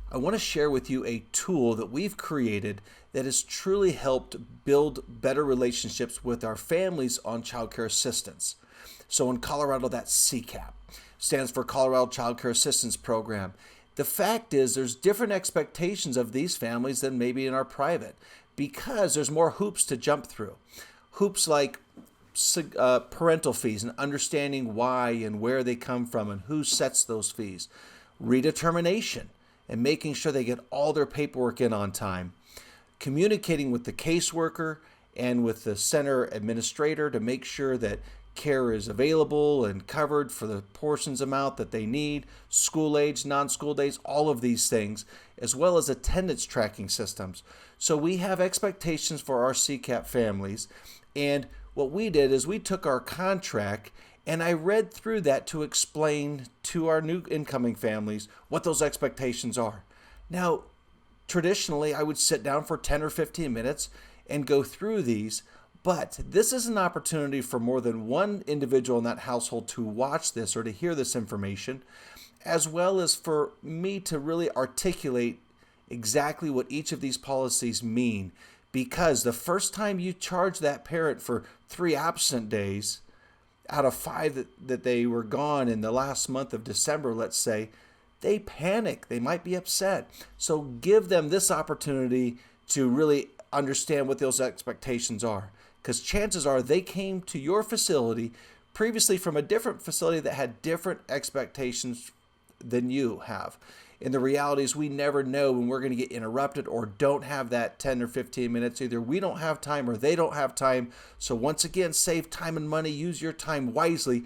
I want to share with you a tool that we've created that has truly helped build better relationships with our families on childcare assistance. So in Colorado, that's CCAP, stands for Colorado Childcare Assistance Program. The fact is there's different expectations of these families than maybe in our private because there's more hoops to jump through. Hoops like parental fees and understanding why and where they come from and who sets those fees. Redetermination and making sure they get all their paperwork in on time. Communicating with the caseworker and with the center administrator to make sure that care is available and covered for the portions amount that they need, school age, non-school days, all of these things, as well as attendance tracking systems. So we have expectations for our CCAP families, and what we did is we took our contract and I read through that to explain to our new incoming families what those expectations are. Now, traditionally, I would sit down for 10 or 15 minutes and go through these, but this is an opportunity for more than one individual in that household to watch this or to hear this information, as well as for me to really articulate exactly what each of these policies mean. Because the first time you charge that parent for 3 absent days out of 5 that they were gone in the last month of December, let's say, they panic. They might be upset. So give them this opportunity to really understand what those expectations are. Because chances are they came to your facility previously from a different facility that had different expectations than you have. And the reality is we never know when we're going to get interrupted or don't have that 10 or 15 minutes. Either we don't have time or they don't have time. So once again, save time and money. Use your time wisely.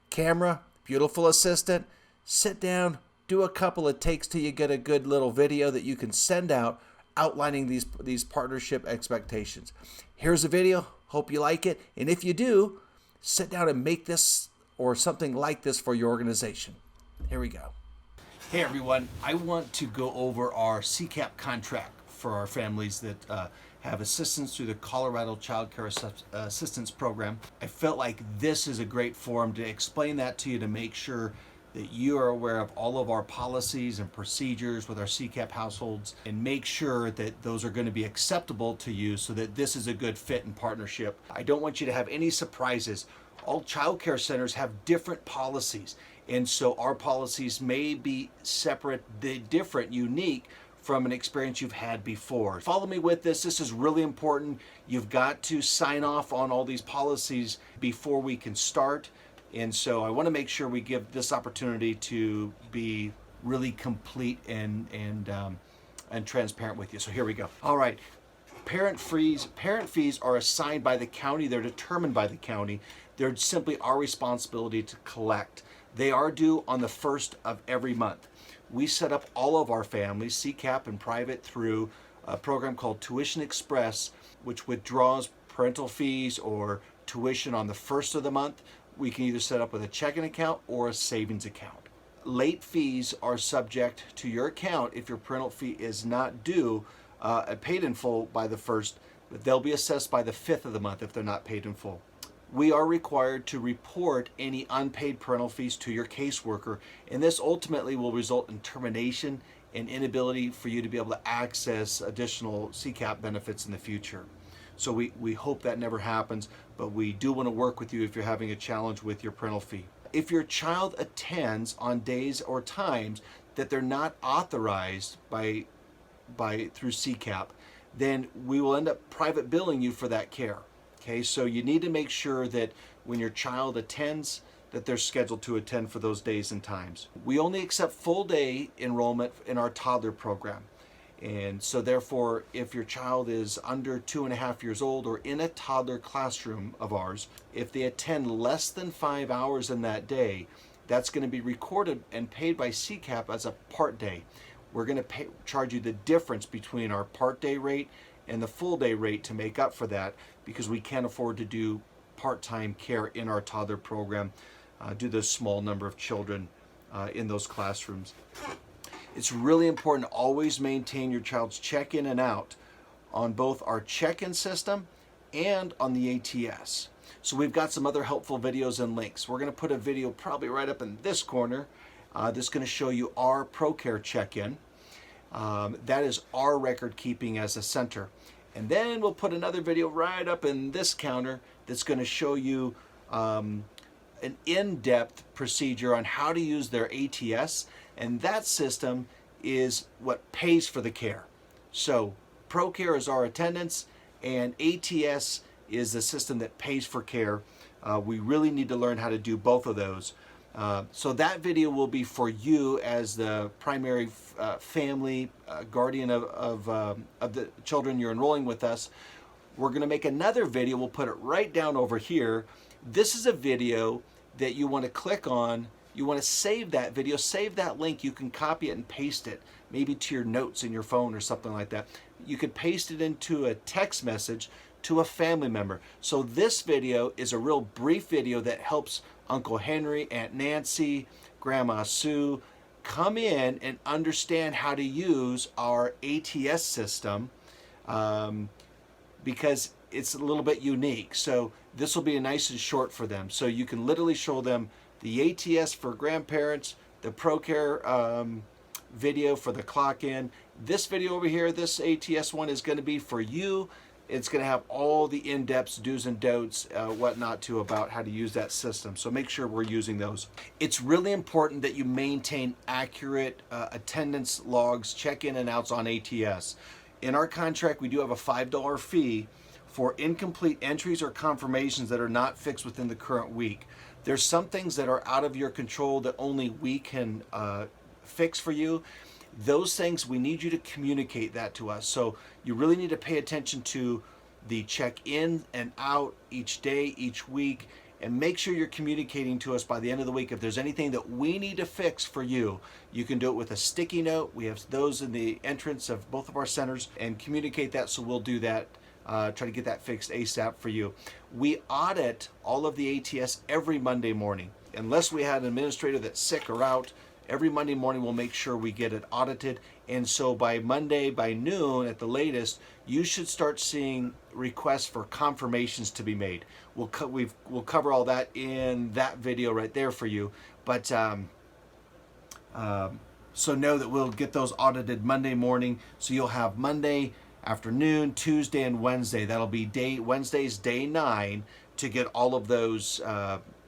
Camera, beautiful assistant, sit down, do a couple of takes till you get a good little video that you can send out outlining these partnership expectations. Here's a video. Hope you like it. And if you do, sit down and make this or something like this for your organization. Here we go. Hey everyone, I want to go over our CCAP contract for our families that have assistance through the Colorado Childcare Assistance Program. I felt like this is a great forum to explain that to you, to make sure that you are aware of all of our policies and procedures with our CCAP households, and make sure that those are going to be acceptable to you so that this is a good fit and partnership. I don't want you to have any surprises. All childcare centers have different policies. And so our policies may be separate, different, unique from an experience you've had before. Follow me with this. This is really important. You've got to sign off on all these policies before we can start. And so I want to make sure we give this opportunity to be really complete and transparent with you. So here we go. All right. Parent fees are assigned by the county. They're determined by the county. They're simply our responsibility to collect. They are due on the 1st of every month. We set up all of our families, CCAP and private, through a program called Tuition Express, which withdraws parental fees or tuition on the 1st of the month. We can either set up with a checking account or a savings account. Late fees are subject to your account if your parental fee is not due, paid in full by the 1st, but they'll be assessed by the 5th of the month if they're not paid in full. We are required to report any unpaid parental fees to your caseworker, and this ultimately will result in termination and inability for you to be able to access additional CCAP benefits in the future. So we hope that never happens, but we do want to work with you if you're having a challenge with your parental fee. If your child attends on days or times that they're not authorized by through CCAP, then we will end up private billing you for that care. Okay, so you need to make sure that when your child attends, that they're scheduled to attend for those days and times. We only accept full day enrollment in our toddler program. And so therefore, if your child is under 2.5 years old or in a toddler classroom of ours, if they attend less than 5 hours in that day, that's going to be recorded and paid by CCAP as a part day. We're going to charge you the difference between our part day rate and the full day rate to make up for that, because we can't afford to do part-time care in our toddler program due to the small number of children in those classrooms. It's really important to always maintain your child's check-in and out on both our check-in system and on the ATS. So we've got some other helpful videos and links. We're going to put a video probably right up in this corner that's going to show you our ProCare check-in. That is our record keeping as a center. And then we'll put another video right up in this counter that's going to show you an in-depth procedure on how to use their ATS, and that system is what pays for the care. So ProCare is our attendance, and ATS is the system that pays for care. We really need to learn how to do both of those. So that video will be for you as the primary family guardian of the children you're enrolling with us. We're going to make another video. We'll put it right down over here. This is a video that you want to click on. You want to save that video, save that link. You can copy it and paste it, maybe to your notes in your phone or something like that. You could paste it into a text message to a family member. So this video is a real brief video that helps Uncle Henry, Aunt Nancy, Grandma Sue come in and understand how to use our ATS system, because it's a little bit unique. So this will be nice and short for them. So you can literally show them the ATS for grandparents, the ProCare video for the clock in. This video over here, this ATS one, is going to be for you. It's going to have all the in-depth do's and don'ts, whatnot too, about how to use that system. So make sure we're using those. It's really important that you maintain accurate attendance logs, check-in and outs on ATS. In our contract, we do have a $5 fee for incomplete entries or confirmations that are not fixed within the current week. There's some things that are out of your control that only we can fix for you. Those things, we need you to communicate that to us. So you really need to pay attention to the check in and out each day, each week, and make sure you're communicating to us by the end of the week. If there's anything that we need to fix for you, you can do it with a sticky note. We have those in the entrance of both of our centers, and communicate that, so we'll do that. Try to get that fixed ASAP for you. We audit all of the ATS every Monday morning. Unless we had an administrator that's sick or out, every Monday morning we'll make sure we get it audited. And so by Monday, by noon at the latest, you should start seeing requests for confirmations to be made. We'll cover all that in that video right there for you. But so know that we'll get those audited Monday morning. So you'll have Monday afternoon, Tuesday, and Wednesday. That'll be Wednesday's day 9 to get all of those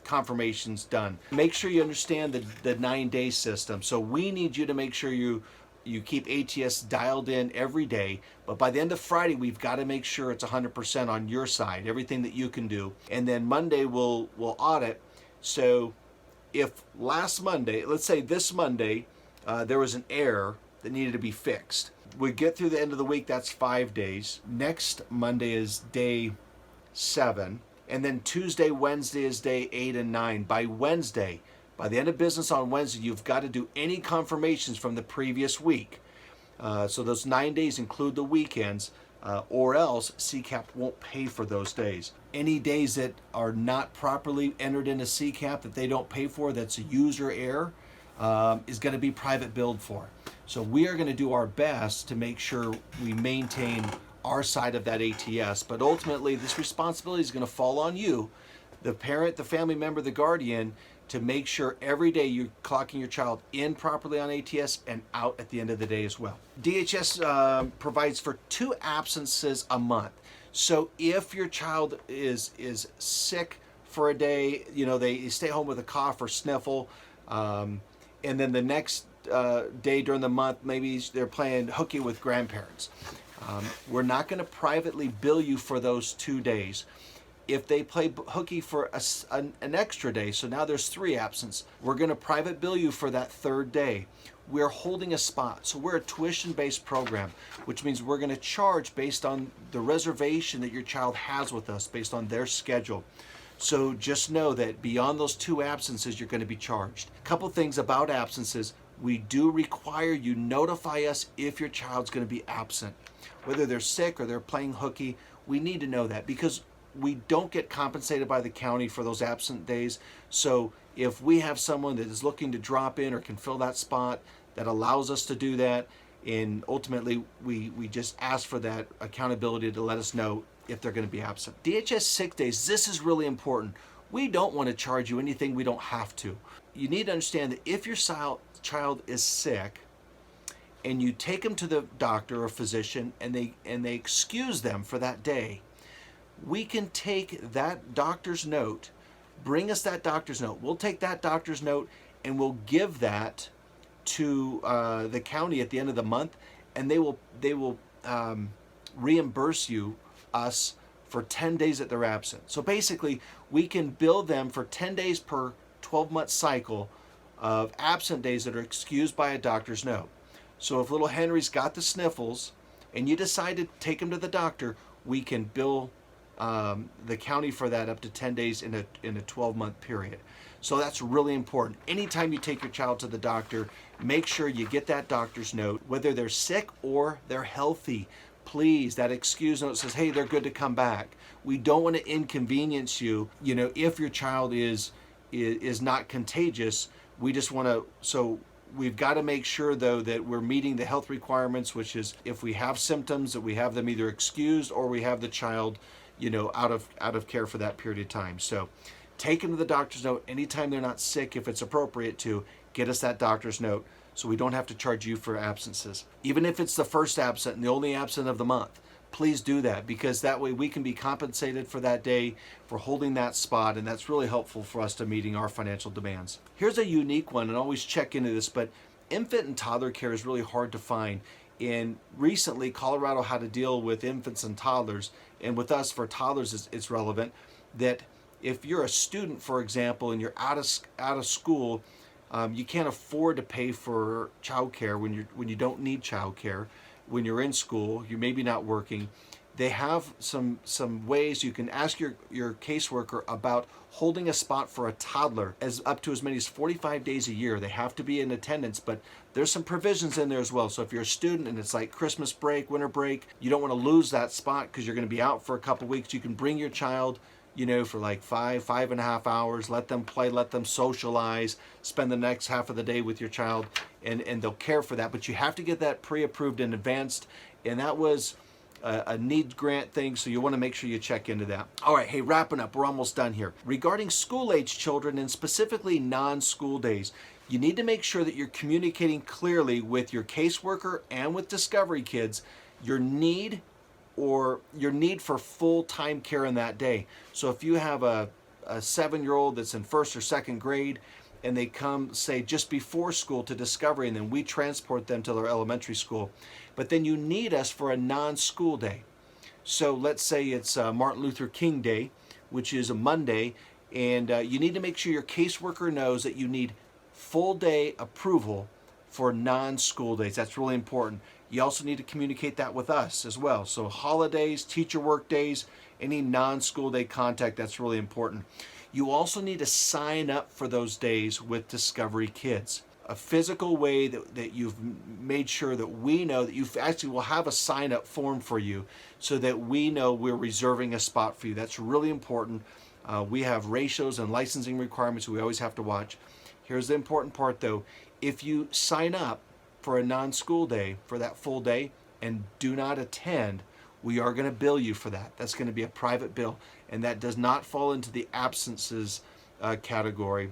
confirmations done. Make sure you understand the 9-day system. So we need you to make sure you keep ATS dialed in every day, but by the end of Friday, we've got to make sure it's 100% on your side, everything that you can do. And then Monday we'll audit. So if last Monday, let's say this Monday, there was an error that needed to be fixed, we get through the end of the week, that's 5 days. Next Monday is day 7. And then Tuesday, Wednesday is day 8 and 9. By Wednesday, by the end of business on Wednesday, you've got to do any confirmations from the previous week. So those 9 days include the weekends, or else CCAP won't pay for those days. Any days that are not properly entered into CCAP that they don't pay for, that's a user error, is going to be private billed for. So we are going to do our best to make sure we maintain our side of that ATS, but ultimately this responsibility is going to fall on you, the parent, the family member, the guardian, to make sure every day you're clocking your child in properly on ATS and out at the end of the day as well. DHS provides for 2 absences a month. So if your child is sick for a day, they stay home with a cough or sniffle, and then the next day during the month, maybe they're playing hooky with grandparents. We're not going to privately bill you for those 2 days. If they play hooky for an extra day, so now there's 3 absence, we're going to private bill you for that 3rd day. We're holding a spot. So we're a tuition-based program, which means we're going to charge based on the reservation that your child has with us, based on their schedule. So just know that beyond those 2 absences, you're going to be charged. A couple things about absences. We do require you notify us if your child's going to be absent. Whether they're sick or they're playing hooky, we need to know that, because we don't get compensated by the county for those absent days. So if we have someone that is looking to drop in or can fill that spot, that allows us to do that. And ultimately, we just ask for that accountability to let us know if they're going to be absent. DHS sick days, this is really important. We don't want to charge you anything we don't have to. You need to understand that if your child is sick and you take them to the doctor or physician, and they excuse them for that day, we can take that doctor's note, bring us that doctor's note. We'll take that doctor's note and we'll give that to the county at the end of the month, and they will reimburse us for 10 days that they're absent. So basically, we can bill them for 10 days per 12-month cycle of absent days that are excused by a doctor's note. So if little Henry's got the sniffles and you decide to take him to the doctor, we can bill the county for that up to 10 days in a 12-month period. So that's really important. Anytime you take your child to the doctor, make sure you get that doctor's note, whether they're sick or they're healthy. Please, that excuse note says, hey, they're good to come back. We don't want to inconvenience you. If your child is not contagious, we just want to, so we've got to make sure, though, that we're meeting the health requirements, which is if we have symptoms, that we have them either excused or we have the child, out of care for that period of time. So take them to the doctor's note anytime they're not sick. If it's appropriate to, get us that doctor's note so we don't have to charge you for absences. Even if it's the first absent and the only absent of the month, please do that, because that way we can be compensated for that day for holding that spot, and that's really helpful for us to meeting our financial demands. Here's a unique one, and always check into this, but infant and toddler care is really hard to find. And recently, Colorado had to deal with infants and toddlers, and with us for toddlers, it's relevant that if you're a student, for example, and you're out of school, you can't afford to pay for childcare when you don't need childcare. When you're in school, you're maybe not working. They have some ways you can ask your caseworker about holding a spot for a toddler as up to as many as 45 days a year. They have to be in attendance, but there's some provisions in there as well. So if you're a student and it's like Christmas break, winter break, you don't want to lose that spot because you're going to be out for a couple weeks. You can bring your child, for like 5.5 hours, let them play, let them socialize, spend the next half of the day with your child, and they'll care for that. But you have to get that pre-approved in advance, and that was a need grant thing, so you want to make sure you check into that. All right, hey, wrapping up, we're almost done here. Regarding school-age children, and specifically non-school days, you need to make sure that you're communicating clearly with your caseworker and with Discovery Kids your need for full-time care in that day. So if you have a 7-year-old that's in first or second grade and they come, say, just before school to Discovery, and then we transport them to their elementary school, but then you need us for a non-school day. So let's say it's Martin Luther King Day, which is a Monday, and you need to make sure your caseworker knows that you need full day approval for non-school days. That's really important. You also need to communicate that with us as well. So holidays, teacher work days, any non-school day contact, that's really important. You also need to sign up for those days with Discovery Kids. A physical way that you've made sure that we know that you actually will have a sign-up form for you so that we know we're reserving a spot for you. That's really important. We have ratios and licensing requirements we always have to watch. Here's the important part, though. If you sign up for a non-school day, for that full day, and do not attend, we are going to bill you for that. That's going to be a private bill, and that does not fall into the absences category.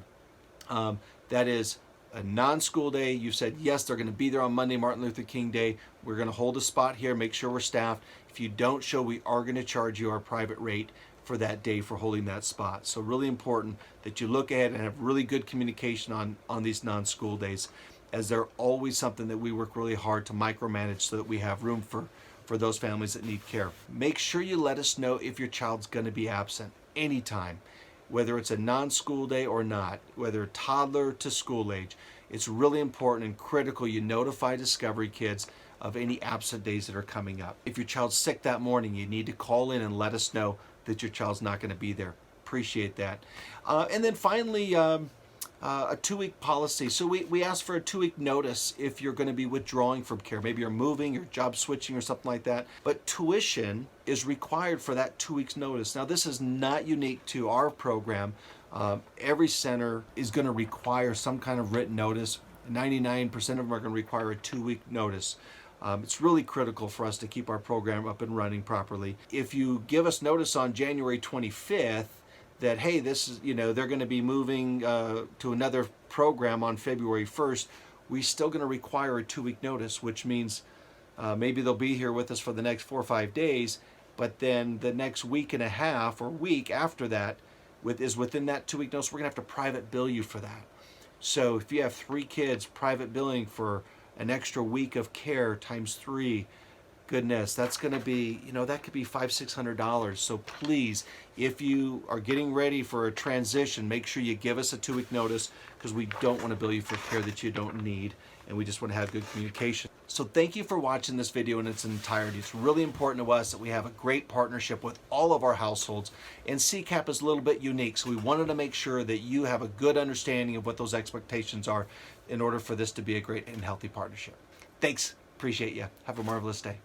That is a non-school day. You said, yes, they're going to be there on Monday, Martin Luther King Day. We're going to hold a spot here, make sure we're staffed. If you don't show, we are going to charge you our private rate for that day for holding that spot. So really important that you look ahead and have really good communication on these non-school days, as they're always something that we work really hard to micromanage so that we have room for those families that need care. Make sure you let us know if your child's going to be absent anytime, whether it's a non-school day or not, whether toddler to school age. It's really important and critical you notify Discovery Kids of any absent days that are coming up. If your child's sick that morning, you need to call in and let us know that your child's not going to be there. Appreciate that. And then finally, a 2-week policy. So we ask for a 2-week notice if you're going to be withdrawing from care. Maybe you're moving or job switching or something like that. But tuition is required for that 2 weeks notice. Now, this is not unique to our program. Every center is going to require some kind of written notice. 99% of them are going to require a 2-week notice. It's really critical for us to keep our program up and running properly. If you give us notice on January 25th that, hey, this is, they're going to be moving to another program on February 1st, we're still going to require a 2-week notice, which means maybe they'll be here with us for the next 4 or 5 days, but then the next week and a half or week after that is within that 2-week notice. We're going to have to private bill you for that. So if you have 3 kids, private billing for an extra week of care times 3, goodness, that's going to be, that could be $500-$600. So please, if you are getting ready for a transition, make sure you give us a 2-week notice, because we don't want to bill you for care that you don't need, and we just want to have good communication. So thank you for watching this video in its entirety. It's really important to us that we have a great partnership with all of our households, and CCAP is a little bit unique, so we wanted to make sure that you have a good understanding of what those expectations are in order for this to be a great and healthy partnership. Thanks. Appreciate you. Have a marvelous day.